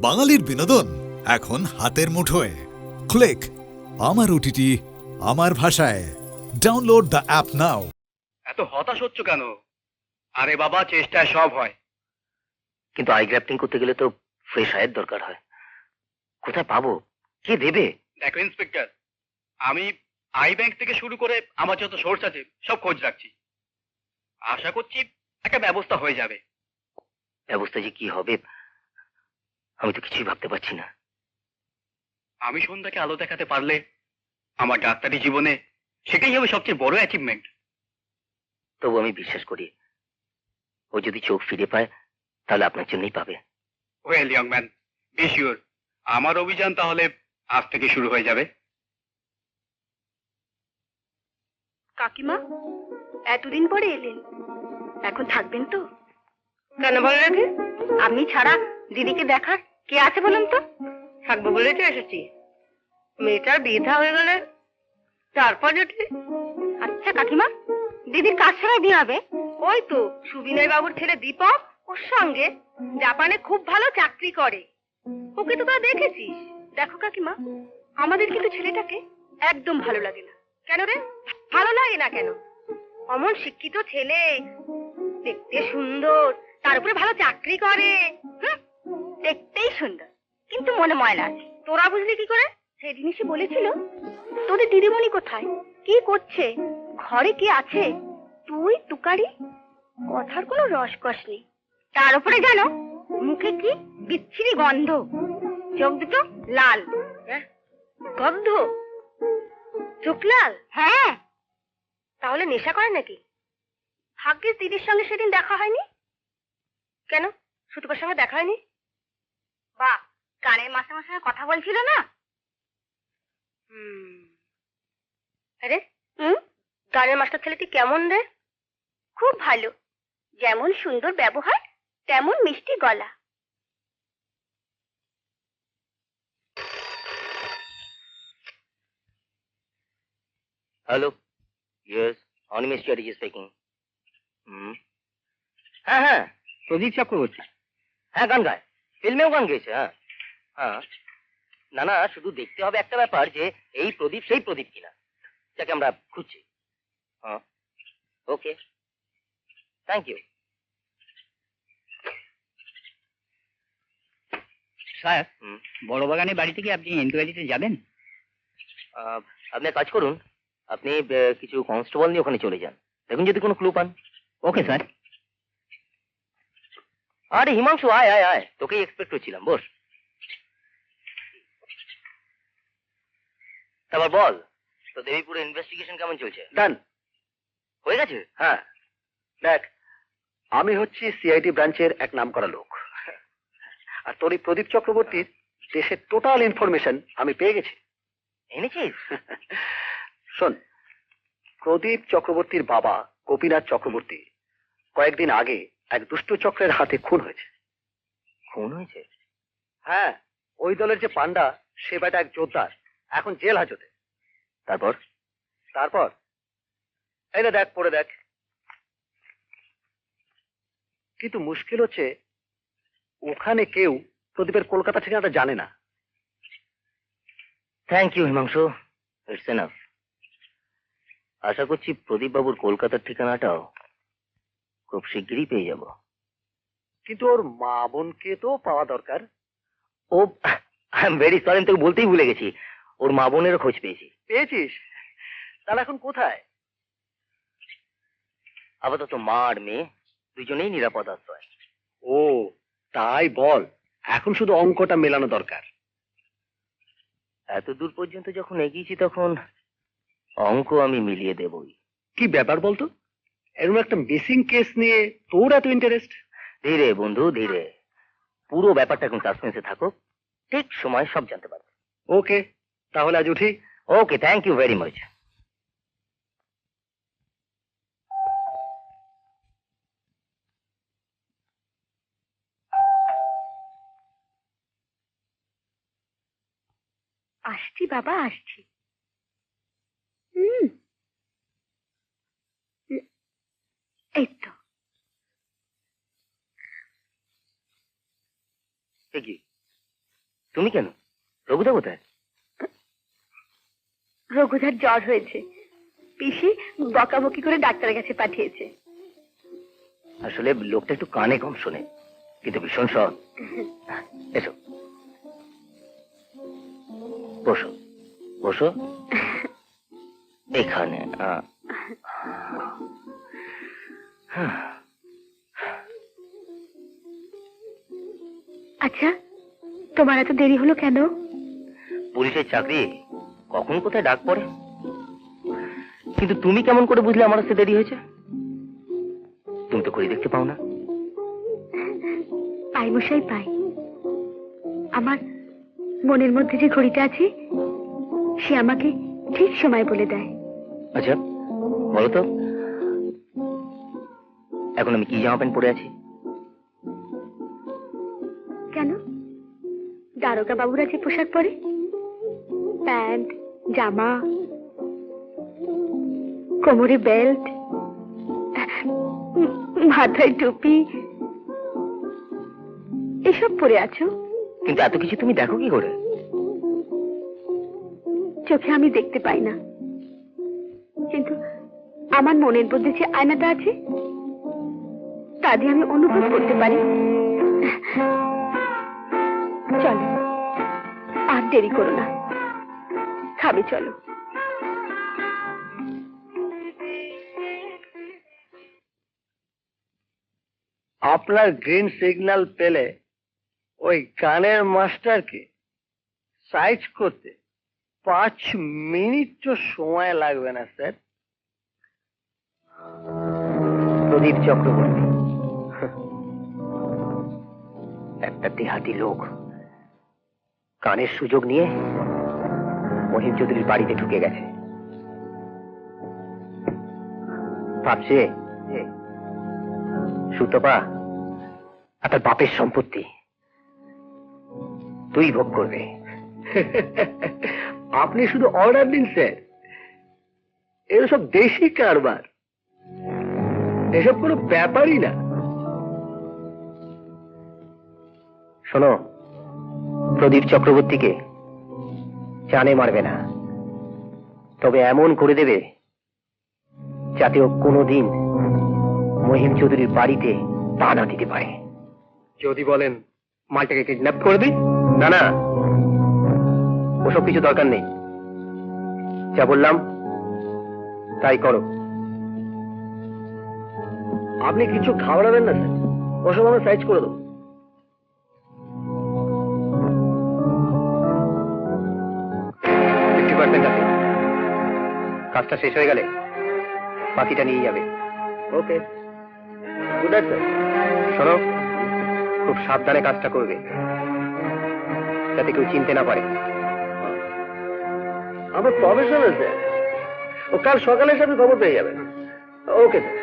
বাঙালির বিনোদন এখন হাতের মুঠোয়। ক্লিক আমার ওটিটি আমার ভাষায়। ডাউনলোড দ্য অ্যাপ নাও। এত হতাশ হচ্ছ কেন? আরে বাবা, চেষ্টায় সব হয়। কিন্তু আই গ্রাফটিং করতে গেলে তো ফ্রেশ আয়ের দরকার হয়। কোথায় পাবো? কে দেবে? দেখো ইন্সপেক্টর, আমি আই ব্যাংক থেকে শুরু করে আমার যত সোর্স আছে সব খোঁজ রাখছি। আশা করছি একটা ব্যবস্থা হয়ে যাবে। ব্যবস্থা যে কি হবে আমি তো কিছুই ভাবতে পারছি না। আমি সন্ধ্যাকে আলো দেখাতে পারলে আমার ডাক্তারি জীবনে সেটাই হবে সবচেয়ে বড় অ্যাচিভমেন্ট। তবু আমি বিশ্বাস করি ও যদি চোখ ফিরে পায় তাহলে আপনার জন্যই পাবে। Well young man, be sure আমার অভিযান তাহলে আজ থেকে শুরু হয়ে যাবে। কাকিমা, এতদিন পরে এলেন, এখন থাকবেন তো? কেন ভালো লাগে? আপনি ছাড়া দিদিকে দেখার কে আছে বলুন তো? থাকবো বলে তো এসেছি। মেয়েটার বিধা হয়ে গেলে তারপর যদি। আচ্ছা কাকিমা, দিদির কাজ ছাড়া বিয়ে হবে? ওই তো সুবিনয় বাবুর ছেলে দীপক ওর সঙ্গে জাপানে খুব ভালো চাকরি করে। ওকে তো তা দেখেছিস। দেখো কাকিমা, আমাদের কিন্তু ছেলেটাকে একদম ভালো লাগে না। কেন রে, ভালো লাগে না কেন? অমন শিক্ষিত ছেলে, দেখতে সুন্দর, তার উপরে ভালো চাকরি করে। দেখতেই সুন্দর, কিন্তু মনে ময়লা আছে। তোরা বুঝলি কি করে? সেদিন এসে বলেছিল তোদের দিদিমণি কোথায়, কি করছে, ঘরে কি আছে। তুই তুকারি, কথার কোনো রসকস নেই। তার উপরে জানো মুখে কি বিচ্ছিরি গন্ধ, চোখ দুটো লাল। গন্ধ? চোখ লাল? হ্যাঁ। তাহলে নেশা করে নাকি? ভাগ্যিস দিদির সঙ্গে সেদিন দেখা হয়নি। কেন, সুতপার সঙ্গে দেখা হয়নি? বা গানের মাস্টারের সঙ্গে কথা বলছিল না? আরে গানের মাস্টার ছেলেটি কেমন রে? খুব ভালো, যেমন সুন্দর ব্যবহার তেমন মিষ্টি গলা। Hello, yes, Animesh Chatterjee speaking. হ্যাঁ হ্যাঁ, প্রদীপ চক্রবর্তী। হ্যাঁ গান গায়, ফিল্মেও গান গেয়েছে। হ্যাঁ হ্যাঁ, না না, শুধু দেখতে হবে একটা ব্যাপার যে এই প্রদীপ সেই প্রদীপ কিনা যাকে আমরা খুঁজছি। হ্যাঁ, ওকে, থ্যাংক ইউ। স্যার, বড় বাগানের বাড়িতে কি আপনি এনকোয়ারিতে যাবেন? আপনি এক কাজ করুন, আপনি কিছু কনস্টেবল নিয়ে ওখানে চলে যান, দেখুন যদি কোনো ক্লু পান। Okay sir. আরে হিমাংশু, আয় আয় আয়, তোকেই এক্সপেক্ট করছিলাম, বস। তারপর বল, তো দেবীপুরে ইনভেস্টিগেশন কেমন চলছে? ডান হয়ে গেছে? হ্যাঁ, দেখ, আমি হচ্ছি সিআইডি ব্রাঞ্চের এক নামকরা লোক, আর তোর এই প্রদীপ চক্রবর্তীর দেশের টোটাল ইনফরমেশন আমি পেয়ে গেছি। এনেছিস? শোন, প্রদীপ চক্রবর্তীর বাবা গোপীনাথ চক্রবর্তী কয়েকদিন আগে এক দুষ্ট চক্রের হাতে খুন হয়েছে। খুন হয়েছে? হ্যাঁ, ওই দলের যে পান্ডা সে বেটা এক জোরদার, এখন জেল হাজতে। তারপর? তারপর এই না দেখ, পড়ে দেখ। কিন্তু মুশকিল হচ্ছে ওখানে কেউ প্রদীপের কলকাতা ঠিকানাটা জানে না। Thank you Himanshu, it's enough. আশা করছি প্রদীপ বাবুর কলকাতার ঠিকানাটাও খুব শিগগিরই পেয়ে যাব। কিন্তু ওর মা বোনকে তো পাওয়া দরকার। ও, আই এম ভেরি সরি, আমি তোকে বলতেই ভুলে গেছি, ওর মা বোনেরও খোঁজ পেয়েছি। পেয়েছিস? তাহলে এখন কোথায়? আপাতত মা আর মেয়ে দুজনেই নিরাপদ আশ্রয়। ও তাই বল, এখন শুধু অঙ্কটা মেলানো দরকার। এত দূর পর্যন্ত যখন এগিয়েছি তখন অঙ্ক আমি মিলিয়ে দেবই। কি ব্যাপার বলতো, এরকম একটা মিসিং কেস নিয়ে তোর এত ইন্টারেস্ট? ধীরে বন্ধু ধীরে, পুরো ব্যাপারটা এখন সাসপেন্সে থাকুক, ঠিক সময় সব জানতে পারবে। ওকে, তাহলে আজ উঠি। ওকে, থ্যাংক ইউ ভেরি মাচ। আসছি বাবা, আসছি। হুম, এই তো। কি তুমি কেন? রঘুদা কোথায়? রঘুদার জ্বর হয়েছে, পিসি বকাবকি করে ডাক্তারের কাছে পাঠিয়েছে। আসলে লোকটা একটু কানে কম শোনে, কিন্তু ভীষণ সৎ। এসো, বসো বসো এখানে। আচ্ছা, তোমার এত দেরি হলো কেন? পুলিশের চাকরি কখন কোথায় ডাক পড়ে। কিন্তু তুমি কেমন করে বুঝলে আমার আসতে দেরি হয়েছে? তুমি তো ঘড়ি দেখতে পাও না। পাই মশাই পাই, আমার মনের মধ্যে যে ঘড়িটা আছে সে আমাকে ঠিক সময় বলে দেয়। আচ্ছা বলো তো, এখন আমি কি জামা প্যান্ট পরে আছি? কেন, দারোগা বাবুরা যে পোশাক পরে, প্যান্ট, জামা, কোমরে বেল্ট, মাথায় টুপি, এসব পরে আছো। কিন্তু এত কিছু তুমি দেখো কি করে? চোখে আমি দেখতে পাই না, কিন্তু আমার মনের মধ্যে যে আয়নাটা আছে তা দিয়ে আমি অনুভব করতে পারি। চলো, আর দেরি করো না, খাবে চলো। আপনার গ্রিন সিগন্যাল পেলে ওই গানের মাস্টারকে সাইজ করতে 5 মিনিট তো সময় লাগবে না স্যার। প্রদীপ চক্রবর্তী একটা দেহাতি লোক কানের সুযোগ নিয়ে মহিম চৌধুরীর বাড়িতে ঢুকে গেছে। ভাবছে সুতপা আর তার বাপের সম্পত্তি তুই ভোগ করবে। আপনি শুধু অর্ডার দিন স্যার, এগুলো সব দেশি কারবার, এসব কোনো ব্যাপারই না। শোনো, প্রদীপ চক্রবর্তীকে জানে মারবে না, তবে এমন করে দেবে যাতে ও কোনোদিন মহিম চৌধুরীর বাড়িতে পা না দিতে পারে। যদি বলেন মালটাকে কিডন্যাপ করে দিই। না না, ওসব কিছু দরকার নেই, যা বললাম তাই করো। আপনি কিছু ঘাবড়াবেন না স্যার, ওসব আমরা সাইজ করে দেবো। আছে, কাজটা শেষ হয়ে গেলে বাকিটা নিয়ে যাবে। ওকে, গুড নাইট স্যার। শোনো, খুব সাবধানে কাজটা করবে যাতে কেউ চিনতে না পারে। আমার প্রফেশনাল স্যার, ও কাল সকালে এসে আপনি খবর পেয়ে যাবেন। Okay sir.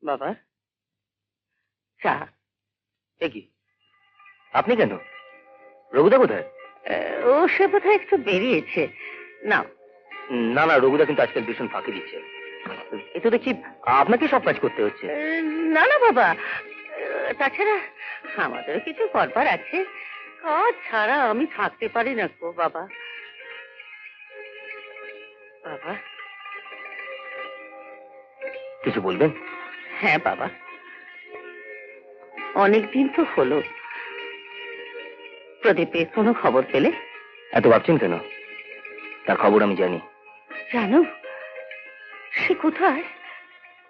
বাবা চা। এ কি, আপনি কেন? রঘুদা কোথায়? ও সে বোধহয় একটু বেরিয়েছে। না না না, রঘুদা কিন্তু আজকাল ভীষণ ফাঁকি দিচ্ছে। এ তো দেখছি আপনাকে সব কাজ করতে হচ্ছে। না না বাবা, তাছাড়া আমাদেরও কিছু করবার আছে, কাজ ছাড়া আমি থাকতে পারি না গো বাবা। বাবা, কিছু বলবেন? হ্যাঁ বাবা, অনেকদিন তো হলো, প্রদীপের কোনো খবর পেলে? এত ভাবছেন কেন? তার খবর আমি জানি। জানো সে কোথায়?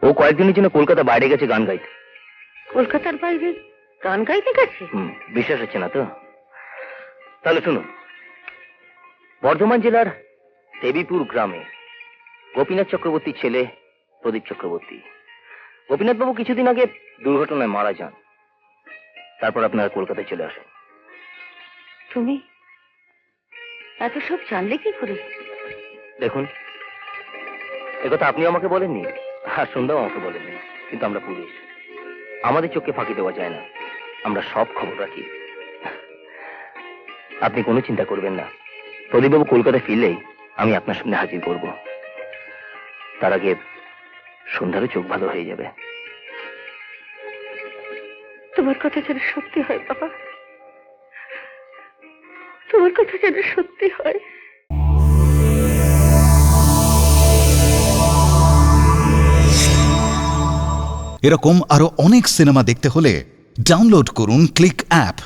ও কয়েকদিনের জন্য কলকাতা বাইরে গেছে গান গাইতে। কলকাতার বাইরে গান গাইতে গেছে? বিশ্বাস হচ্ছে না তো? তাহলে শুনুন, বর্ধমান জেলার দেবীপুর গ্রামে গোপীনাথ চক্রবর্তীর ছেলে প্রদীপ চক্রবর্তী। গোপীনাথ বাবু কিছুদিন আগে দুর্ঘটনায় মারা যান, তারপর আপনারা কলকাতায় চলে আসেন। তুমি এত সব জানলে কি করে? দেখুন, একথা আপনি আমাকে বলেননি, আর সন্ধ্যাও আমাকে বলেননি, কিন্তু আমরা পুলিশ, আমাদের চোখে ফাঁকি দেওয়া যায় না, আমরা সব খবর রাখি। আপনি কোনো চিন্তা করবেন না, প্রদীপবাবু কলকাতায় ফিরলেই আমি আপনার সামনে হাজির করব। তার আগে সন্ধ্যারও চোখ ভালো হয়ে যাবে। তোমার কথা যেন সত্যি হয় বাবা, তোমার কথা যেন সত্যি হয়। এরকম আরো অনেক সিনেমা দেখতে হলে ডাউনলোড করুন ক্লিক অ্যাপ।